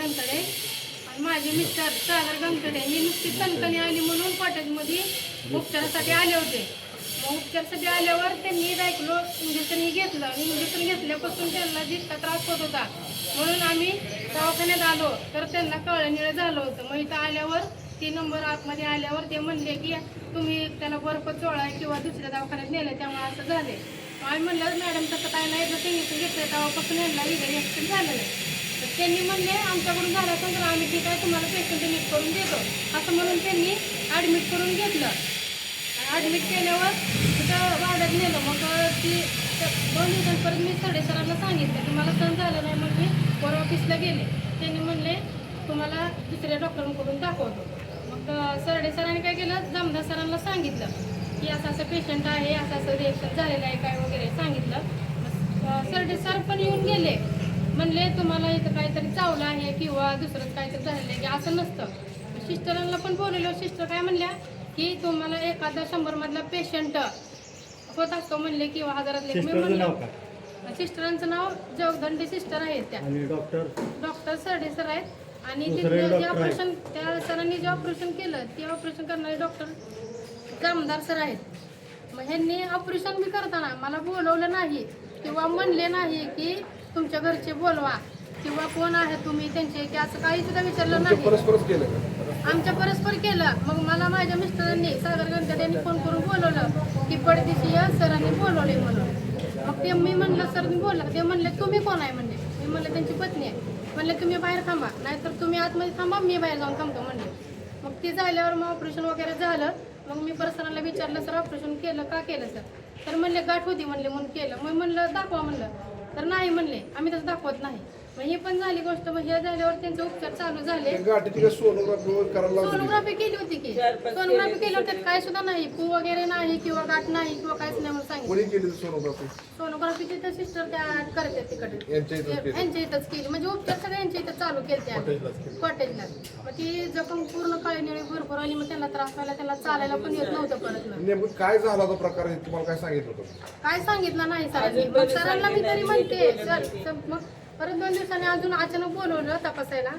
गंतडे आणि माझे मिस्टर सागर गंतडे ही नुसती कणकणी आली म्हणून कॉटेजमध्ये उपचारासाठी आले होते. मग उपचारासाठी आल्यावर त्यांनी ऐकलो इंजेक्शन घेतलं आणि इंजेक्शन घेतल्यापासून त्यांना जितका त्रास होत होता म्हणून आम्ही दवाखान्यात आलो तर त्यांना कळलं निळं झालं होतं. मग इथं आल्यावर 3 नंबर आतमध्ये आल्यावर ते म्हणले की तुम्ही त्याला बर्फ चोळा किंवा दुसऱ्या दवाखान्यात नेलं त्यामुळे असं झाले. आम्ही म्हणलं मॅडम तसं काय नाही, जसं इंजेक्शन घेतलं तेव्हापासून यांना इंजेक्शन झालं नाही. तर त्यांनी म्हणले आमच्याकडून झालं असेल तर आम्ही ठीक आहे तुम्हाला पेशंट नीट करून देतो असं म्हणून त्यांनी ॲडमिट करून घेतलं. ॲडमिट केल्यावर तिथं वाड्यात नेलं. मग ती 2 दिवसांपर्यंत मी सरडे सरांना सांगितलं की मला सहन झालं नाही. मग मी वर ऑफिसला गेले. त्यांनी म्हणले तुम्हाला दुसऱ्या डॉक्टरांकडून दाखवतो. मग सरडे सरांनी काय केलं, जामदार सरांना सांगितलं की असं असं पेशंट आहे, असं असं रिएक्शन झालेलं आहे काय वगैरे सांगितलं. सरडे सर पण येऊन गेले. म्हणले तुम्हाला इथं काहीतरी चावलं आहे किंवा दुसरंच काहीतरी झालेलं आहे की असं नसतं. सिस्टरांना पण बोलवलं. सिस्टर काय म्हणल्या की तुम्हाला एखादा 100 मधला पेशंट होत असतो म्हणले किंवा हजारातले. मी म्हणलं सिस्टरांचं नाव जगदंडे सिस्टर आहेत त्या, डॉक्टर सरडे सर आहेत आणि तिथे जे ऑपरेशन त्या सरांनी जे ऑपरेशन केलं ते ऑपरेशन करणारे डॉक्टर जामदार सर आहेत. मग ह्यांनी ऑपरेशन बी करताना मला बोलवलं नाही किंवा म्हणले नाही की तुमच्या घरचे बोलवा किंवा कोण आहे तुम्ही त्यांचे की असं काही सुद्धा विचारलं नाही. आमच्या परस्पर केलं. मग मला माझ्या मिस्टरांनी सागर गंतडे यांनी फोन करून बोलवलं की पडदिशी या सरांनी बोलवले म्हणून. मग ते मी म्हणलं सर बोलला. ते म्हणले तुम्ही कोण आहे म्हणले. मी म्हणलं त्यांची पत्नी आहे. म्हणले तुम्ही बाहेर थांबा नाहीतर तुम्ही आतमध्ये थांबा मी बाहेर जाऊन थांबतो म्हणले. मग ते झाल्यावर मग ऑपरेशन वगैरे झालं. मग मी परत सरांना विचारलं सर ऑपरेशन केलं का केलं सर. तर म्हणले गाठ होती म्हणले म्हणून केलं. मग म्हणलं दाखवा म्हणलं. तर नाही म्हणले आम्ही तसं दाखवत नाही. मग ही पण झाली गोष्ट. मग हे झाल्यावर त्यांचे उपचार चालू झाले. सोनोग्राफी केली होती की सोनोग्राफी केली होती काय सुद्धा नाही, पू वगैरे नाही किंवा गाठ नाही किंवा काहीच नाही म्हणून सांगितलं. सोनोग्राफी तिथे सिस्टर त्या करते तिकडे यांच्या इथंच केली. म्हणजे उपचार सगळे यांच्या इथं चालू केले कॉटेजला. मग ती जखम पूर्ण काळी निळी भरपूर आली. मग त्यांना त्रास व्हायला त्यांना चालायला पण येत नव्हतं परत. काय झाला तो प्रकार तुम्हाला काय सांगितलं होतं? काय सांगितलं नाही सरांनी. मग सरांना मी तरी म्हणते सर. मग परत 2 दिवसांनी अजून अचानक बोलवलं तपासायला.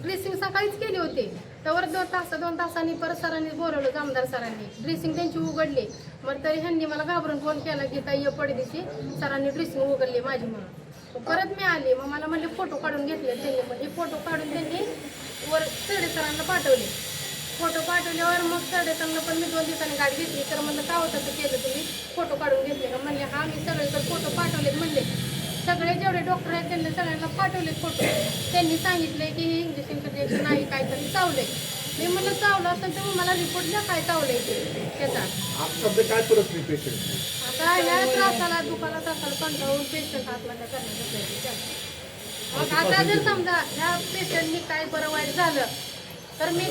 ड्रेसिंग सकाळीच केली होती. त्यावर 2 तासांनी परत सरांनी बोलवलं जामदार सरांनी. ड्रेसिंग त्यांची उघडली. मग तरी ह्यांनी मला घाबरून फोन केला की ताई पडदिशी सरांनी ड्रेसिंग उघडली माझी म्हणून. परत मी आली. मग मला म्हणले फोटो काढून घेतले त्यांनी. पण हे फोटो काढून त्यांनी वर सरडे सरांना पाठवले. फोटो पाठवल्यावर मग सरडे सरांना पण मी 2 दिवसांनी गाडी घेतली. तर म्हणलं का होतं असं केलं तुम्ही फोटो काढून घेतले का. म्हणले हा मी सगळे तर फोटो पाठवलेत म्हणले. सगळे जेवढे डॉक्टर आहेत त्यांनी सगळ्यांना पाठवले फोटो. त्यांनी सांगितले की हे इंजेक्शनचं रिएक्शन नाही काहीतरी चावले. मी म्हणलं चावलं असेल तर मला रिपोर्ट द्या काय चावलंय त्याचा. काय परिस्थिती पेशंट आता ह्या त्रासाला दुखाला त्रासाला कंटाळून पेशंट आत्महत्या करण्याचा. मग आता जर समजा ह्या पेशंटनी काय बरं वाईट झालं तर मी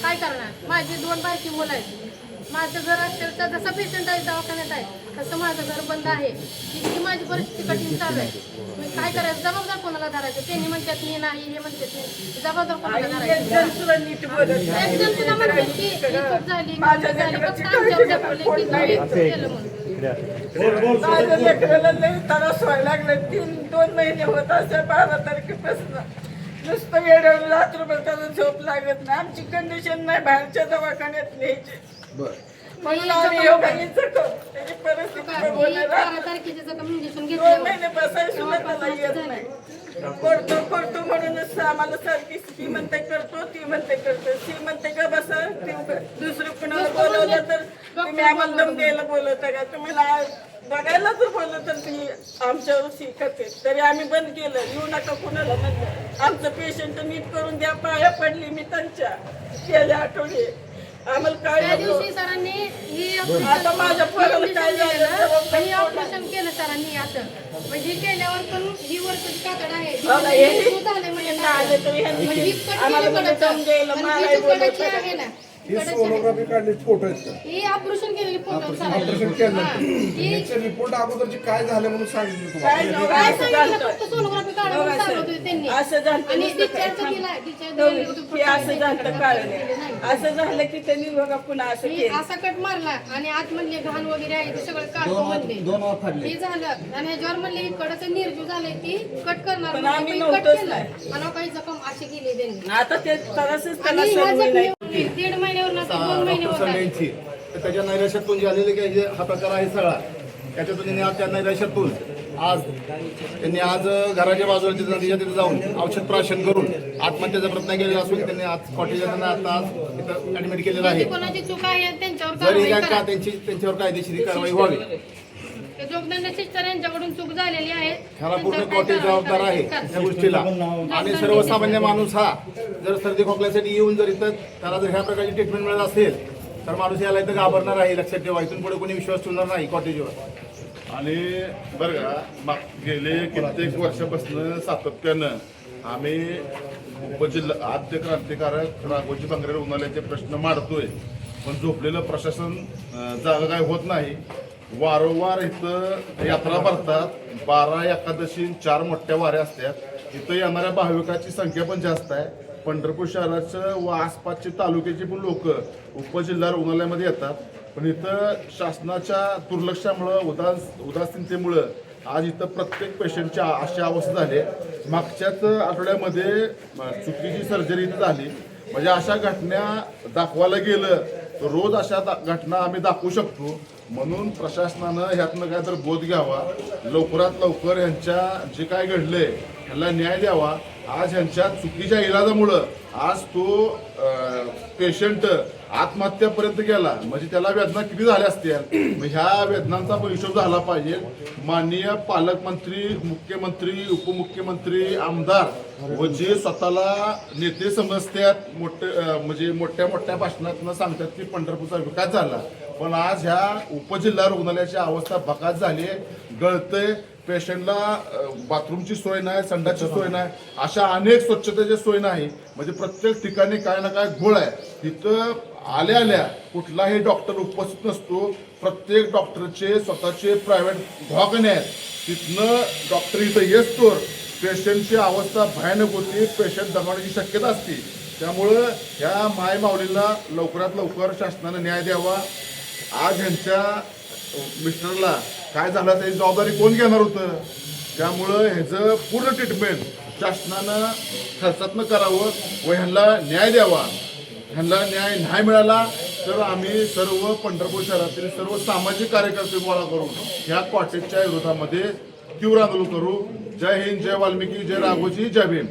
काय करणार. माझी 2 बारकी मुलं आहेत. माझं घर असेल तर जसं पेशंट आहे दवाखान्यात आहे तसं माझं घर बंद आहे. इतकी माझी परिस्थिती कठीण चालू आहे. मी काय करायचं, जबाबदार कोणाला धरायचं. त्यांनी म्हणतात मी नाही, हे म्हणतात नाही, जबाबदार कोणाला धरायचं. एक जण सुद्धा म्हणतात की ही चूक झाली फक्त आमच्यावर दाखवले की तुम्ही केलं म्हणून. माझ्या लेकराला लई त्रास व्हायला लागला. 2 महिने होत असे 12 तारखेपासून नुसतं वेळेवर रात्रभर त्याला झोप लागत नाही. आमची कंडिशन नाही बाहेरच्या दवाखान्यात न्यायची. म्हणून आम्ही योगाईचं करतो. त्याची परिस्थिती इंजेक्शन 2 महिने बसायला सुद्धा त्याला येत नाही. करतो म्हणूनच आम्हाला सारखी ती म्हणते करतो, ती म्हणते करतो, ती म्हणते का बसा. दुसरं कुणाला बोलवलं तर तुम्ही आम्हाला दम द्यायला बोलवता का, तुम्ही बघायला जर बोललं तर ती आमच्यावर शिकते. तरी आम्ही बंद केलं. येऊ नका कुणाला म्हणलं. आमचं पेशंट नीट करून द्या. पाया पडली मी त्यांच्या गेले आठवडे. आम्हाला काय दिवशी सरांनी आता माझ्या पोराला काय झालं ऑपरेशन केलं सरांनी. असं म्हणजे केल्यावर पण ही वर्षाची कातड आहे आले तर आहे ना हे सोनोग्राफी काढले फोटो आहेत का? ही ऑपरेशन केलेली फोटो ऑपरेशन केलं याचे रिपोर्ट अगोदरचे काय झाले म्हणून सांगितलं काय तुम्हाला? नव्हतं, काय असं सांगितलं झालं. फक्त सोनोग्राफी काढा म्हणून सांगत होते त्यांनी. असं झालं आणि नुसतं काय डिस्चार्ज दिला हे डिस्चार्ज असं झालं काढलं असं झालं की त्यांनी बघा पुन्हा असं मी केलं असा कट मारला आणि आत म्हणले घाण वगैरे आहे ते सगळं काढतो म्हणले. हे झालं आणि ह्याच्यावर म्हणले इकडचं निर्जू झालंय ती कट करणार पण म्हणले. आम्ही पण कट नव्हतोच केलं नाही. आणि काही जखम अशी केली त्यांनी. आता ते तरसच त्याला आणि ह्या सवय नाही जखमी 1.5 महिन्यावर ना 2 महिने डॉक्टर होत आहे. संडेंची तर त्याच्या नैराश्यातून जे आलेले काही जे हा प्रकार आहे सगळा त्याच्यातून त्यांनी आज त्या नैराश्यातून आज त्यांनी आज घराच्या बाजूला तिथं नदीच्या तिथे जाऊन औषध प्राशन करून आत्महत्येचा प्रयत्न केलेला असून त्यांनी आज कॉटेजला त्यांना आता आज इथं ऍडमिट केलेलं आहे. कोणाची चूक आहे त्यांच्यावर जर ही कारवाई का करा. त्यांच्यावर कायदेशीर कारवाई व्हावी ते जोगदंड सिस्टर यांच्याकडून चूक झालेली आहे. ह्याला पूर्ण त्यांच्यावर कॉटेज काय जबाबदार आहे कारवाई या गोष्टीला. आणि सर्वसामान्य माणूस हा जर सर्दी खोकल्यासाठी येऊन जर इथं त्याला जर ह्या प्रकारची ट्रीटमेंट मिळत असेल तर माणूस याला इथं घाबरणार आहे. लक्षात ठेवा, इथून पुढे कोणी विश्वास ठेवणार नाही कॉटेजवर. आणि बरं का गेले कित्येक वर्षापासून सातत्यानं आम्ही उपजिल्हा आद्य क्रांतिकारक राघोजी बांगरे रुग्णालयाचे प्रश्न मांडतोय, पण झोपलेलं प्रशासन जागा काय होत नाही. वारंवार इथं यात्रा भरतात, 12 एकादशी 4 मोठ्या वाऱ्या असतात. इथं येणाऱ्या भाविकाची संख्या पण जास्त आहे. पंढरपूर शहराचं व आसपासचे तालुक्याचे पण लोक उपजिल्हा रुग्णालयामध्ये येतात, पण इथं शासनाच्या दुर्लक्षामुळं उदासीनतेमुळं आज इथं प्रत्येक पेशंटची अशी अवस्था झाली. मागच्याच आठवड्यामध्ये चुकीची सर्जरी इथं झाली. म्हणजे अशा घटना दाखवायला गेलं तर रोज अशा घटना आम्ही दाखवू शकतो. म्हणून प्रशासनानं ह्यातनं काय तर बोध घ्यावा, लवकरात लवकर यांच्या जे काय घडलंय ह्याला न्याय द्यावा. आज ह्यांच्या चुकीच्या इलाजामुळं आज तो पेशंट आत्महत्यापर्यंत गेला, म्हणजे त्याला वेदना किती झाल्या असतील. मग ह्या वेदनांचा पण हिशोब झाला पाहिजे. माननीय पालकमंत्री, मुख्यमंत्री, उपमुख्यमंत्री, आमदार व जे स्वतःला नेते समजतात, म्हणजे मोठ्या मोठ्या भाषणातनं सांगतात की पंढरपूरचा विकास झाला, पण आज ह्या उपजिल्हा रुग्णालयाची अवस्था बकास झाली आहे. गळतंय, पेशंटला बाथरूमची सोय नाही, संडासची सोय नाही, अशा अनेक स्वच्छतेची सोय नाही. म्हणजे प्रत्येक ठिकाणी काय ना काय घोळ आहे. तिथं आल्या कुठलाही डॉक्टर उपस्थित नसतो. प्रत्येक डॉक्टरचे स्वतःचे प्रायव्हेट दवाखाने आहेत. तिथनं डॉक्टर इथं येतोर पेशंटची अवस्था भयानक होती, पेशंट दमवण्याची शक्यता असते. त्यामुळं ह्या माय माऊलीला लवकरात लवकर शासनानं न्याय द्यावा. आज ह्यांच्या मिस्टरला काय झालं त्याची जबाबदारी कोण घेणार होतं. त्यामुळं ह्याचं पूर्ण ट्रीटमेंट शासनानं खर्चातनं करावं व ह्यांना न्याय द्यावा. ह्यांना न्याय नाही मिळाला तर आम्ही सर्व पंढरपूर शहरातील सर्व सामाजिक कार्यकर्ते गोळा करून ह्या कॉटेजच्या विरोधामध्ये तीव्र आंदोलन करू. जय हिंद, जय वाल्मिकी, जय राघोजी, जय भीम.